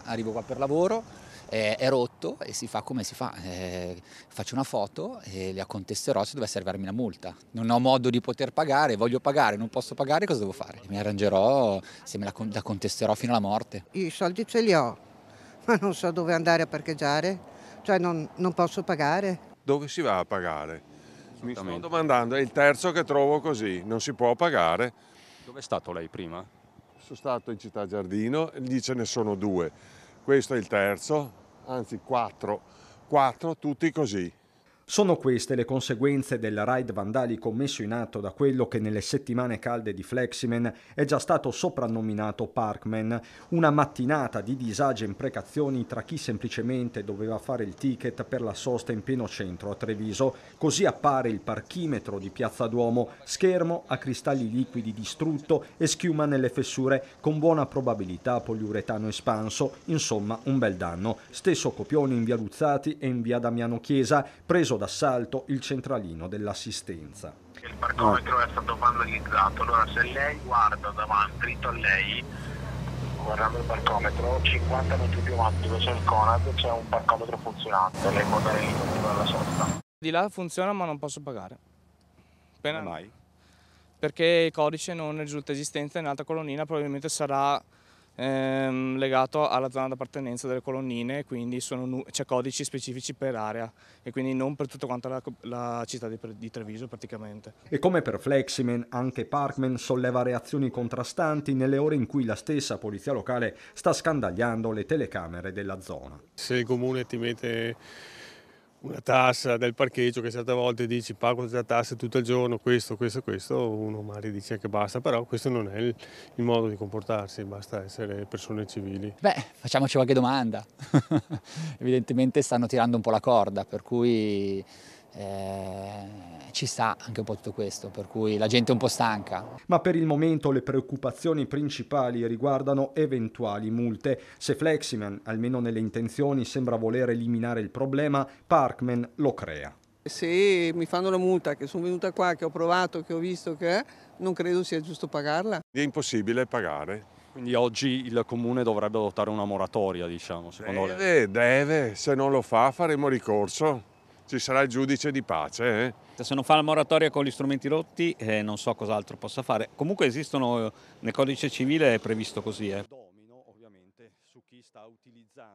arrivo qua per lavoro, è rotto e si fa come si fa, faccio una foto e la contesterò se dovesse arrivarmi la multa. Non ho modo di poter pagare, voglio pagare, non posso pagare, cosa devo fare? Mi arrangerò, se me la contesterò fino alla morte. I soldi ce li ho, ma non so dove andare a parcheggiare, cioè non posso pagare. Dove si va a pagare? Mi sto Esattamente. domandando, è il terzo che trovo così, non si può pagare. Dove è stato lei prima? Sono stato in Città Giardino, lì ce ne sono due, questo è il terzo, anzi quattro tutti così. Sono queste le conseguenze del raid vandalico messo in atto da quello che nelle settimane calde di Fleximan è già stato soprannominato Parkman, una mattinata di disagi e imprecazioni tra chi semplicemente doveva fare il ticket per la sosta in pieno centro a Treviso. Così appare il parchimetro di Piazza Duomo, schermo a cristalli liquidi distrutto e schiuma nelle fessure, con buona probabilità poliuretano espanso, insomma un bel danno. Stesso copione in via Luzzati e in via Damiano Chiesa, preso d'assalto il centralino dell'assistenza. Il parcometro è stato vandalizzato, allora se lei guarda davanti, dritto a lei, guardando il parcometro, 50 metri più avanti dove c'è il Conad c'è un parcometro funzionante, lei può dare l'iniziativa alla sosta. Di là funziona ma non posso pagare. Come mai? Perché il codice non risulta esistente nell'altra colonnina, probabilmente sarà legato alla zona d'appartenenza delle colonnine, quindi c'è codici specifici per area e quindi non per tutta quanta la città di Treviso praticamente. E come per Fleximan, anche Parkman solleva reazioni contrastanti nelle ore in cui la stessa polizia locale sta scandagliando le telecamere della zona. Se il comune ti mette una tassa del parcheggio che certe volte dici pago questa tassa tutto il giorno, questo, uno magari dice che basta, però questo non è il modo di comportarsi, basta essere persone civili. Beh, facciamoci qualche domanda. Evidentemente stanno tirando un po' la corda, per cui ci sta anche un po' tutto questo, per cui la gente è un po' stanca. Ma per il momento le preoccupazioni principali riguardano eventuali multe. Se Fleximan, almeno nelle intenzioni, sembra voler eliminare il problema, Parkman lo crea. Se mi fanno la multa, che sono venuta qua, che ho provato, che ho visto non credo sia giusto pagarla. È impossibile pagare. Quindi oggi il comune dovrebbe adottare una moratoria, diciamo, secondo lei? Deve, se non lo fa faremo ricorso. Ci sarà il giudice di pace. Se non fa la moratoria con gli strumenti rotti, non so cos'altro possa fare. Comunque esistono, nel codice civile è previsto così. Domino ovviamente su chi sta utilizzando